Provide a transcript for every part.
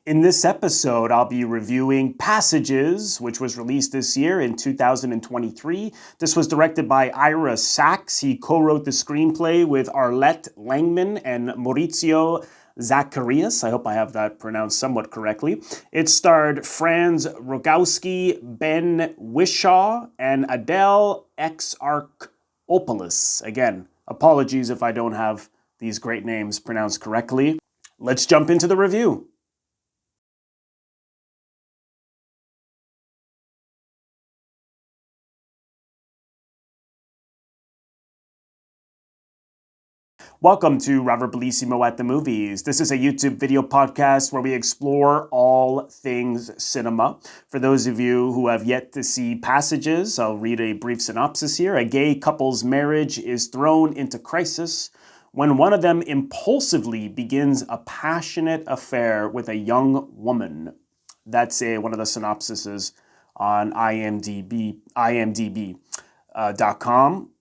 In this episode, I'll be reviewing Passages, which was released this year in 2023. This was directed by Ira Sachs. He co-wrote the screenplay with Arlette Langman and Maurizio Zacharias. I hope I have that pronounced somewhat correctly. It starred Franz Rogowski Ben Whishaw and Adele Exarchopoulos. Again, apologies if I don't have these great names pronounced correctly. Let's jump into the review. Welcome to Robert Bellissimo at the Movies. This is a YouTube video podcast where we explore all things cinema. For those of you who have yet to see Passages, I'll read a brief synopsis here. A gay couple's marriage is thrown into crisis when one of them impulsively begins a passionate affair with a young woman. That's one of the synopsises on imdb.com.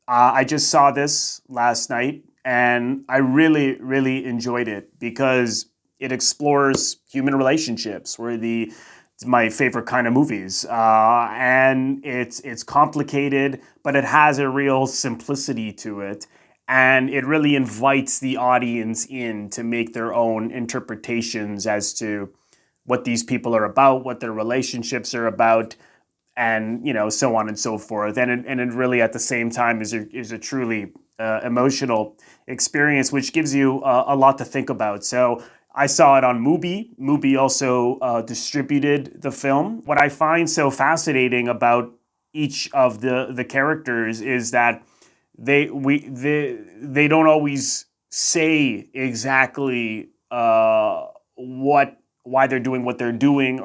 I just saw this last night. And I really, really enjoyed it because it explores human relationships. It's my favorite kind of movies. And it's complicated, but it has a real simplicity to it. And it really invites the audience in to make their own interpretations as to what these people are about, what their relationships are about, and so on and so forth. And it really at the same time is a truly emotional experience, which gives you a lot to think about. So I saw it on Mubi. Mubi also distributed the film. What I find so fascinating about each of the characters is that they don't always say exactly why they're doing what they're doing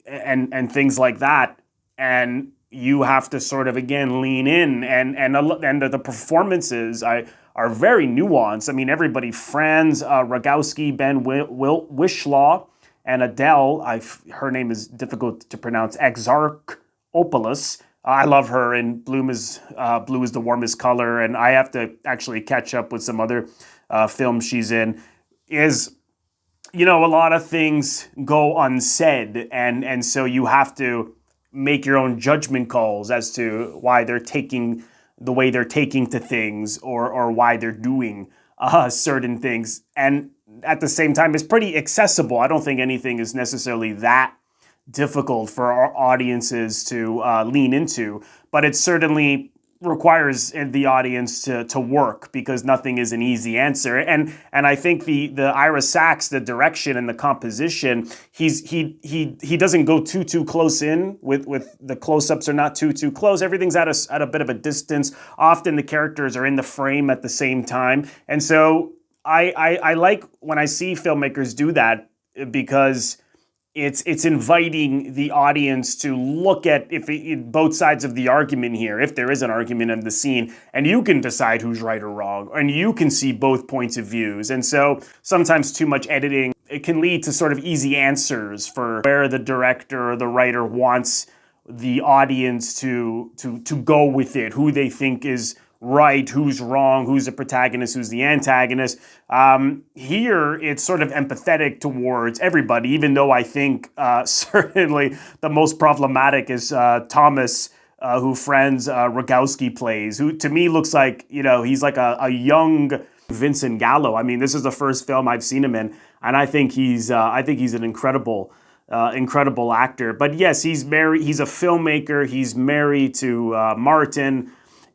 and things like that. And you have to sort of, again, lean in, and the performances are very nuanced. I mean, everybody, Franz Rogowski Ben Whishaw, and Adele, her name is difficult to pronounce, Exarchopoulos. I love her, and blue is the warmest color, and I have to actually catch up with some other films she's in. A lot of things go unsaid, and so you have to make your own judgment calls as to why they're taking the way they're taking to things, or why they're doing certain things. And at the same time, it's pretty accessible. I don't think anything is necessarily that difficult for our audiences to lean into, but it certainly requires the audience to work, because nothing is an easy answer. And I think the Ira Sachs, the direction and the composition, he doesn't go too close in with the close-ups are not too close. Everything's at a bit of a distance. Often the characters are in the frame at the same time. And so I like when I see filmmakers do that, because it's inviting the audience to look at both sides of the argument here, if there is an argument in the scene, and you can decide who's right or wrong, and you can see both points of views. And so sometimes too much editing, it can lead to sort of easy answers for where the director or the writer wants the audience to go with it, who they think is right, who's wrong, who's the protagonist, who's the antagonist. Here, it's sort of empathetic towards everybody, even though I think certainly the most problematic is Thomas, who Franz Rogowski plays, who to me looks like, he's like a young Vincent Gallo. I mean, this is the first film I've seen him in, and I think he's an incredible actor. But yes, he's married. He's a filmmaker. He's married to Martin.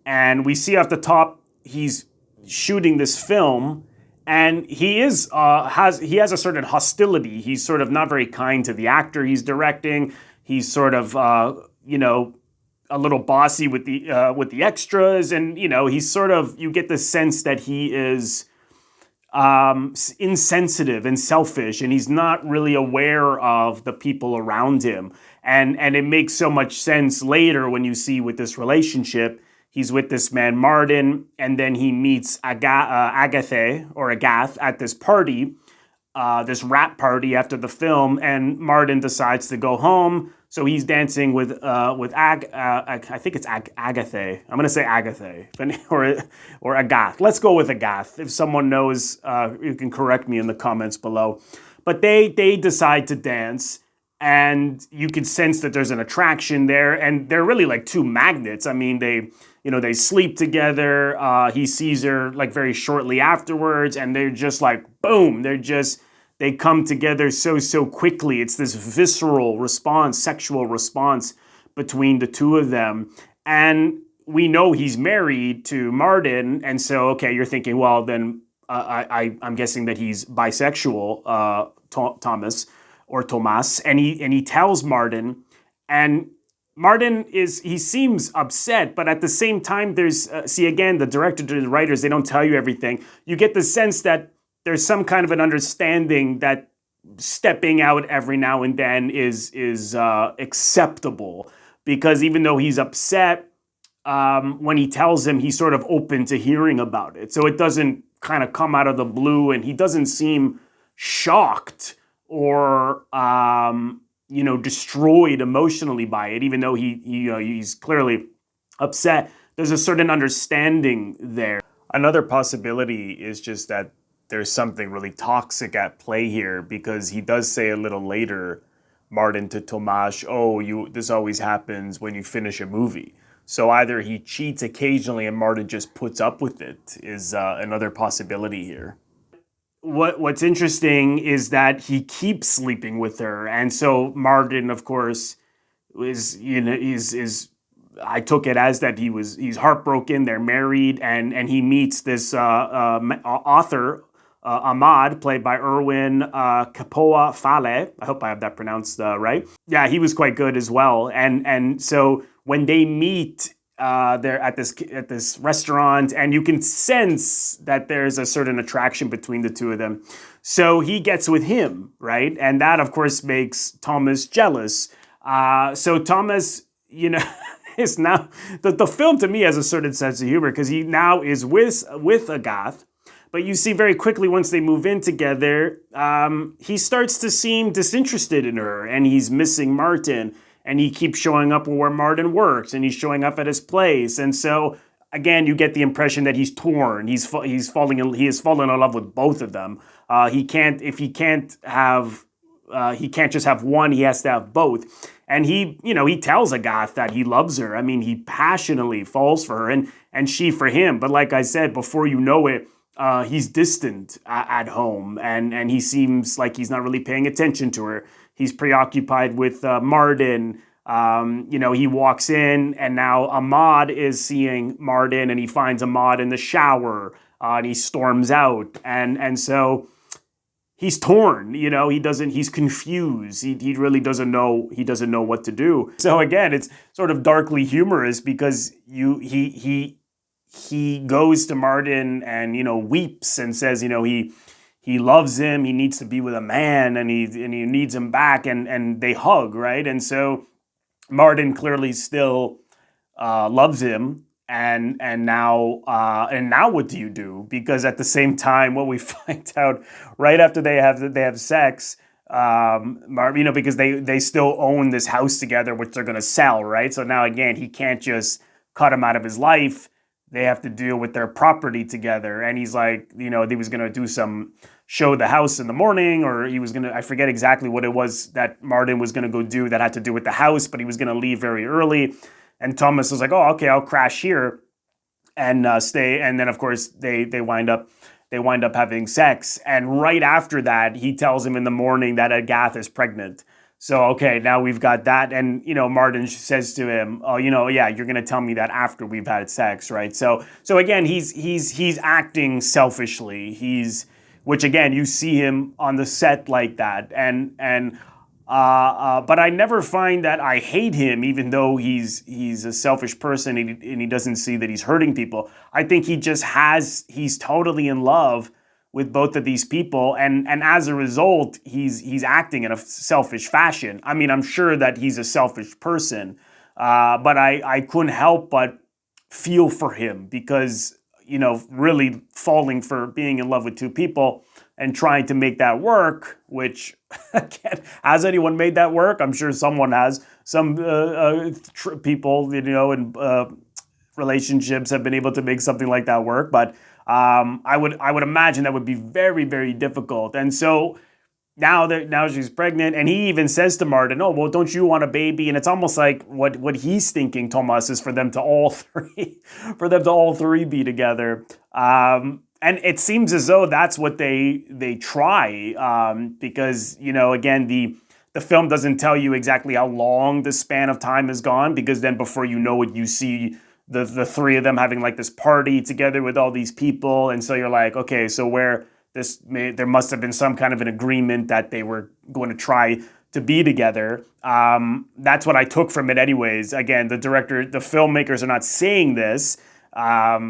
And we see off the top, he's shooting this film, and he has a certain hostility. He's sort of not very kind to the actor he's directing. He's sort of a little bossy with the extras, and he's sort of, you get the sense that he is insensitive and selfish, and he's not really aware of the people around him. And it makes so much sense later when you see with this relationship. He's with this man, Martin, and then he meets Agath at this party, this rap party after the film, and Martin decides to go home. So he's dancing with I think it's Agathe. I'm going to say Agathe, or Agath. Let's go with Agath. If someone knows, you can correct me in the comments below. But they decide to dance, and you can sense that there's an attraction there, and they're really like two magnets. I mean, they sleep together. He sees her like very shortly afterwards, and they're just like boom. They come together so quickly. It's this visceral response, sexual response between the two of them, and we know he's married to Martin, and so okay, you're thinking, well, then I'm guessing that he's bisexual, Thomas or Tomas, and he tells Martin, and Martin he seems upset, but at the same time, there's see again the director to the writers, they don't tell you everything. You get the sense that there's some kind of an understanding that stepping out every now and then is acceptable, because even though he's upset, when he tells him, he's sort of open to hearing about it. So it doesn't kind of come out of the blue, and he doesn't seem shocked or destroyed emotionally by it, even though he's clearly upset. There's a certain understanding there. Another possibility is just that there's something really toxic at play here, because he does say a little later, Martin to Tomas, this always happens when you finish a movie. So either he cheats occasionally and Martin just puts up with it, is another possibility here. What's interesting is that he keeps sleeping with her, and so Martin, of course, is I took it as that he's heartbroken. They're married, and he meets this author, Ahmad, played by Erwin Capoa Fale. I hope I have that pronounced right. Yeah, he was quite good as well. And so when they meet, they're at this restaurant, and you can sense that there's a certain attraction between the two of them. So he gets with him, right? And that, of course, makes Thomas jealous. So Thomas, is now the film to me has a certain sense of humor, because he now is with Agathe. But you see very quickly, once they move in together, he starts to seem disinterested in her, and he's missing Martin, and he keeps showing up where Martin works, and he's showing up at his place. And so, again, you get the impression that he's torn. He has fallen in love with both of them. He can't just have one, he has to have both. And he tells Agathe that he loves her. I mean, he passionately falls for her, and she for him. But like I said, before you know it, he's distant at home, and he seems like he's not really paying attention to her. He's preoccupied with Martin. He walks in, and now Ahmad is seeing Martin, and he finds Ahmad in the shower, and he storms out, and so he's torn. He's confused. He really doesn't know. He doesn't know what to do. So again, it's sort of darkly humorous, because he goes to Martin and weeps and says he loves him, he needs to be with a man, and he needs him back, and they hug, right? And so Martin clearly still loves him, and now what do you do? Because at the same time, what we find out right after they have sex, because they still own this house together, which they're going to sell, right? So now again, he can't just cut him out of his life. They have to deal with their property together. And he's like, he was going to show the house in the morning, or he was going to, I forget exactly what it was that Martin was going to go do that had to do with the house, but he was going to leave very early. And Thomas was like, oh, okay, I'll crash here and stay. And then, of course, they wind up having sex. And right after that, he tells him in the morning that Agathe is pregnant. So, okay, now we've got that. And, Martin says to him, oh, yeah, you're going to tell me that after we've had sex, right? So again, he's acting selfishly. Which again, you see him on the set like that. But I never find that I hate him, even though he's a selfish person and he doesn't see that he's hurting people. I think he's totally in love with both of these people, and as a result, he's acting in a selfish fashion. I mean, I'm sure that he's a selfish person, but I couldn't help but feel for him, because really falling for being in love with two people and trying to make that work, which again, has anyone made that work? I'm sure someone has. Some people, in relationships have been able to make something like that work, but I would imagine that would be very, very difficult. And so, now she's pregnant, and he even says to Martin, "Oh, well, don't you want a baby?" And it's almost like what he's thinking, Thomas, is for them to all three, for them to all three be together. And it seems as though that's what they try, because again the film doesn't tell you exactly how long the span of time has gone, because then before you know it, you see the three of them having like this party together with all these people, and so you're like, okay, so there must have been some kind of an agreement that they were going to try to be together. That's what I took from it anyways. Again, the filmmakers are not saying this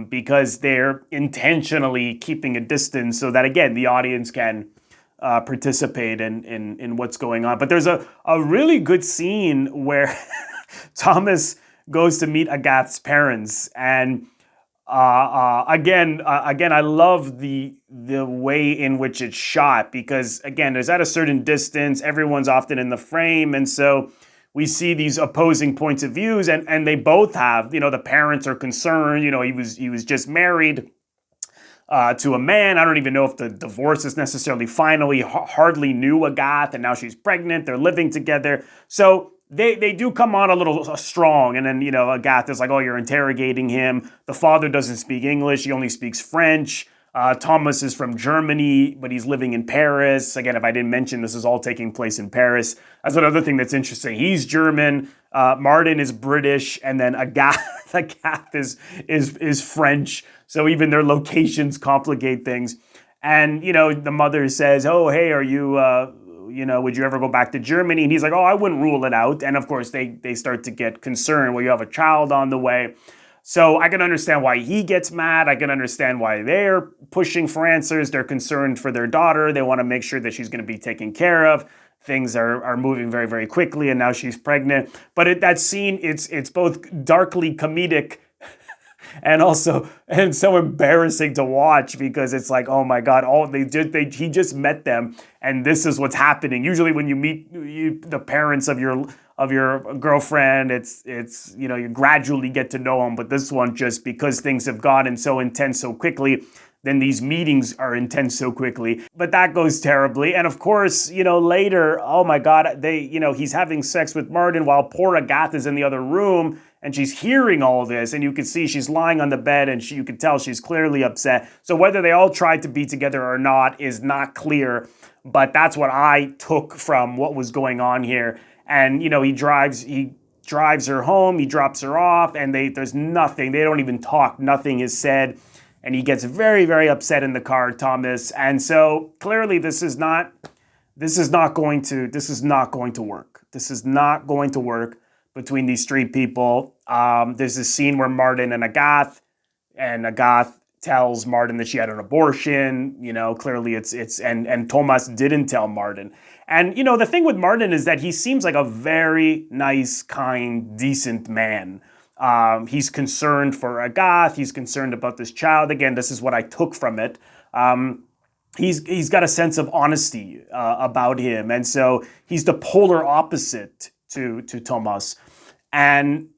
because they're intentionally keeping a distance so that, again, the audience can participate in what's going on. But there's a really good scene where Thomas goes to meet Agath's parents, and again, I love the way in which it's shot, because again, there's at a certain distance, everyone's often in the frame, and so we see these opposing points of views, and they both have, the parents are concerned, he was just married to a man. I don't even know if the divorce is necessarily final. He hardly knew Agath, and now she's pregnant. They're living together. So they do come on a little strong. And then, Agath is like, oh, you're interrogating him. The father doesn't speak English. He only speaks French. Thomas is from Germany, but he's living in Paris. Again, if I didn't mention, this is all taking place in Paris. That's another thing that's interesting. He's German. Martin is British, and then Agath is French. So even their locations complicate things. And, the mother says, oh, hey, are you, would you ever go back to Germany? And he's like, oh, I wouldn't rule it out. And of course, they start to get concerned. Well, you have a child on the way. So I can understand why he gets mad. I can understand why they're pushing for answers. They're concerned for their daughter. They want to make sure that she's going to be taken care of. Things are moving very, very quickly, and now she's pregnant. But that scene, it's both darkly comedic and so embarrassing to watch, because it's like, oh my God, he just met them, and this is what's happening. Usually when you meet the parents of your girlfriend, it's you gradually get to know them, but this one, just because things have gotten so intense so quickly, then these meetings are intense so quickly. But that goes terribly. And of course, later, oh my God, he's having sex with Martin while poor Agath is in the other room, and she's hearing all this, and you can see she's lying on the bed, and you can tell she's clearly upset. So whether they all tried to be together or not is not clear, but that's what I took from what was going on here. And, he drives her home, he drops her off, and there's nothing. They don't even talk. Nothing is said. And he gets very, very upset in the car, Thomas. And so clearly this is not going to work. This is not going to work between these three people. There's this scene where Martin and Agath tells Martin that she had an abortion. Clearly and Thomas didn't tell Martin. And, the thing with Martin is that he seems like a very nice, kind, decent man. He's concerned for Agath. He's concerned about this child. Again, this is what I took from it. He's got a sense of honesty about him. And so he's the polar opposite to Thomas. And,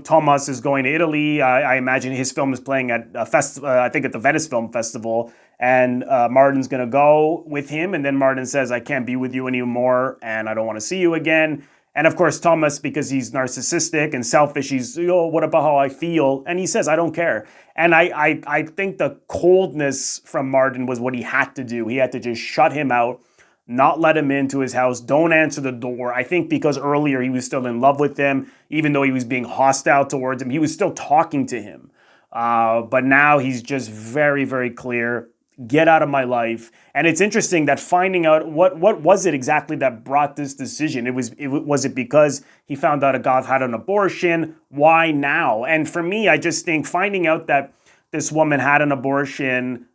Thomas is going to Italy. I imagine his film is playing at a festival, I think at the Venice Film Festival. And Martin's going to go with him. And then Martin says, I can't be with you anymore, and I don't want to see you again. And of course, Thomas, because he's narcissistic and selfish, he's, what about how I feel? And he says, I don't care. And I think the coldness from Martin was what he had to do. He had to just shut him out, not let him into his house, don't answer the door. I think because earlier he was still in love with him, even though he was being hostile towards him, he was still talking to him. But now he's just very, very clear. Get out of my life. And it's interesting that finding out what was it exactly that brought this decision. Was it because he found out Agath had an abortion? Why now? And for me, I just think finding out that this woman had an abortion,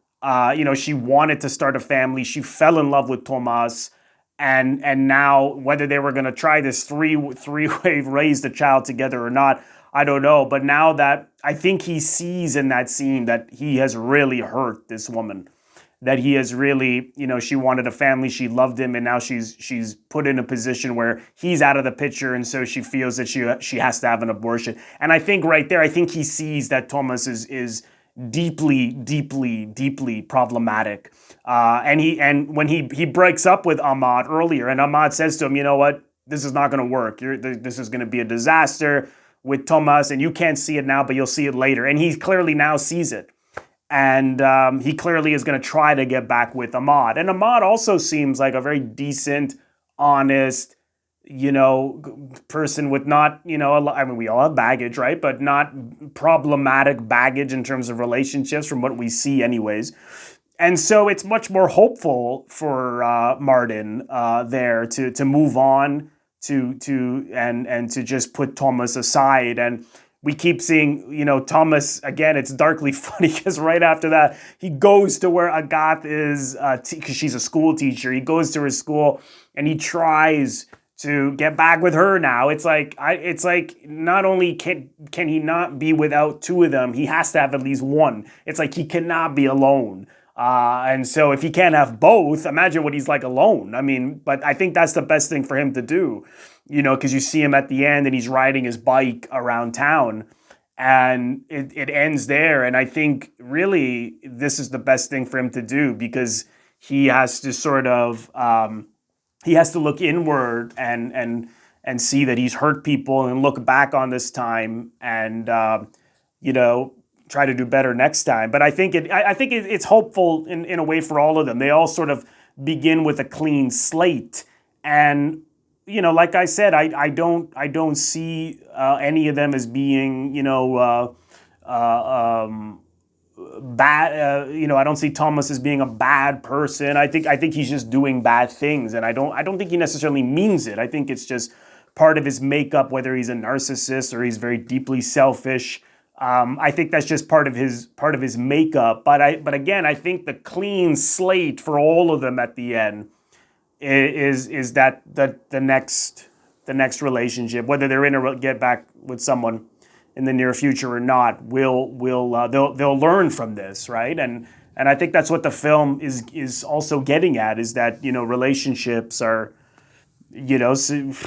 she wanted to start a family. She fell in love with Thomas. And now whether they were going to try this three-way raise the child together or not, I don't know. But now that I think he sees in that scene that he has really hurt this woman, that he has really, she wanted a family, she loved him, and now she's put in a position where he's out of the picture, and so she feels that she has to have an abortion. And I think right there, he sees that Thomas is deeply, deeply, deeply problematic. And when he breaks up with Ahmad earlier, and Ahmad says to him, you know what, this is not going to work. This is going to be a disaster with Thomas, and you can't see it now, but you'll see it later. And he clearly now sees it. And he clearly is going to try to get back with Ahmad. And Ahmad also seems like a very decent, honest, person with not, I mean, we all have baggage, right? But not problematic baggage in terms of relationships from what we see anyways. And so it's much more hopeful for Martin there to move on and to just put Thomas aside. And we keep seeing, Thomas, again, it's darkly funny because right after that, he goes to where Agathe is, because she's a school teacher. He goes to her school and he tries to get back with her now. It's like not only can he not be without two of them, he has to have at least one. It's like he cannot be alone. And so if he can't have both, imagine what he's like alone. I mean, but I think that's the best thing for him to do, because you see him at the end and he's riding his bike around town and it ends there. And I think really this is the best thing for him to do because he has to sort of, he has to look inward and see that he's hurt people and look back on this time and, try to do better next time. But I think it's hopeful in a way for all of them. They all sort of begin with a clean slate. And, like I said, I don't see any of them as being, bad. I don't see Thomas as being a bad person. I think he's just doing bad things, and I don't think he necessarily means it. I think it's just part of his makeup, whether he's a narcissist or he's very deeply selfish. I think that's just part of his makeup. But again, I think the clean slate for all of them at the end is that the next relationship, whether they're in or get back with someone in the near future or not, they'll learn from this, right? And I think that's what the film is also getting at, is that relationships are,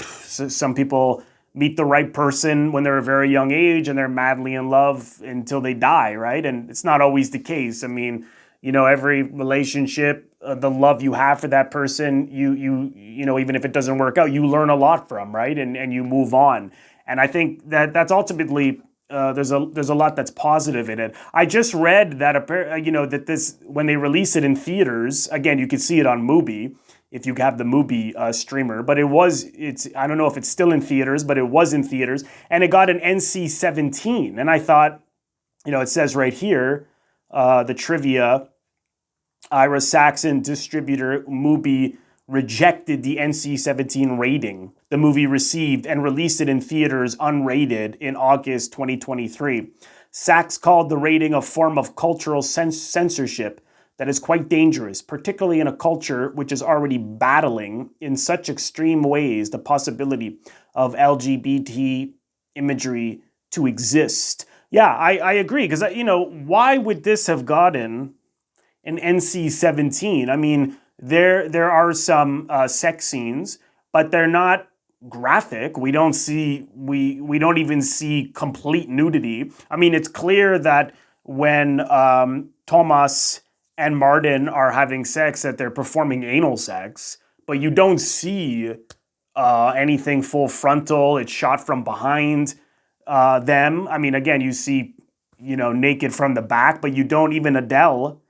some people meet the right person when they're a very young age and they're madly in love until they die, right? And it's not always the case. I mean, every relationship, the love you have for that person, even if it doesn't work out, you learn a lot from, right? And you move on. And I think that's ultimately there's a lot that's positive in it. I just read that that this, when they release it in theaters, again, you can see it on Mubi if you have the Mubi streamer, but I don't know if it's still in theaters, but it was in theaters, and it got an NC-17. And I thought, it says right here, the trivia, Ira Sachs distributor Mubi rejected the NC-17 rating the movie received and released it in theaters unrated in August 2023. Sachs called the rating a form of cultural censorship that is quite dangerous, particularly in a culture which is already battling in such extreme ways the possibility of LGBT imagery to exist. Yeah, I agree, because why would this have gotten an NC-17? I mean, there are some sex scenes, but they're not graphic. We don't even see complete nudity. I mean, it's clear that when Thomas and Martin are having sex, that they're performing anal sex, but you don't see anything full frontal. It's shot from behind them. I mean, again, you see, naked from the back, but you don't, even Adele,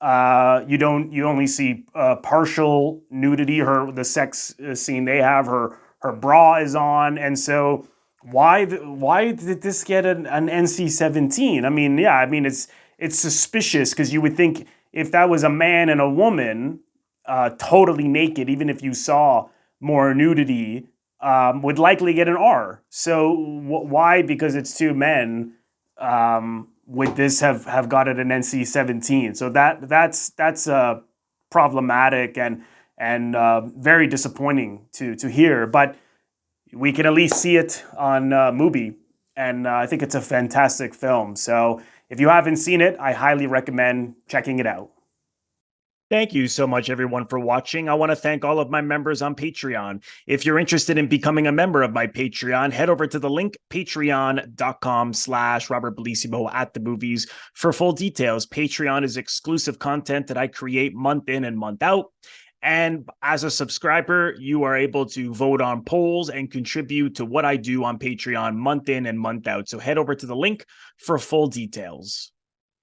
you only see partial nudity. The sex scene they have, her bra is on. And so why did this get an NC-17? I mean, yeah, I mean, it's suspicious, because you would think if that was a man and a woman totally naked, even if you saw more nudity, would likely get an R. So why, because it's two men, would this have got it an NC-17? So that's problematic and very disappointing to hear. But we can at least see it on Mubi, and I think it's a fantastic film. So if you haven't seen it, I highly recommend checking it out. Thank you so much, everyone, for watching. I want to thank all of my members on Patreon. If you're interested in becoming a member of my Patreon, head over to the link patreon.com/Robert Bellissimo at the movies for full details. Patreon is exclusive content that I create month in and month out. And as a subscriber, you are able to vote on polls and contribute to what I do on Patreon month in and month out. So head over to the link for full details.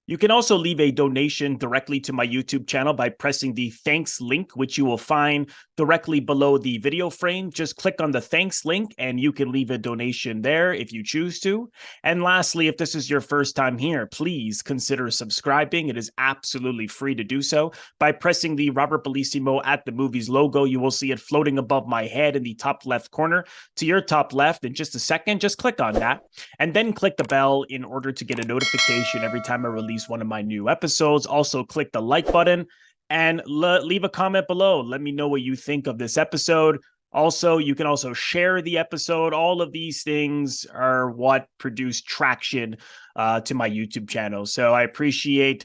You can also leave a donation directly to my YouTube channel by pressing the thanks link, which you will find directly below the video frame. Just click on the thanks link and you can leave a donation there if you choose to. And lastly, if this is your first time here, please consider subscribing. It is absolutely free to do so by pressing the Robert Bellissimo at the movies logo. You will see it floating above my head in the top left corner to your top left. In just a second, just click on that and then click the bell in order to get a notification every time I release one of my new episodes. Also, click the like button and leave a comment below. Let me know what you think of this episode. Also, you can also share the episode. All of these things are what produce traction to my YouTube channel. So I appreciate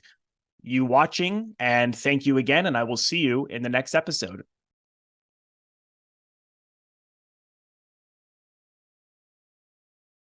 you watching and thank you again. And I will see you in the next episode.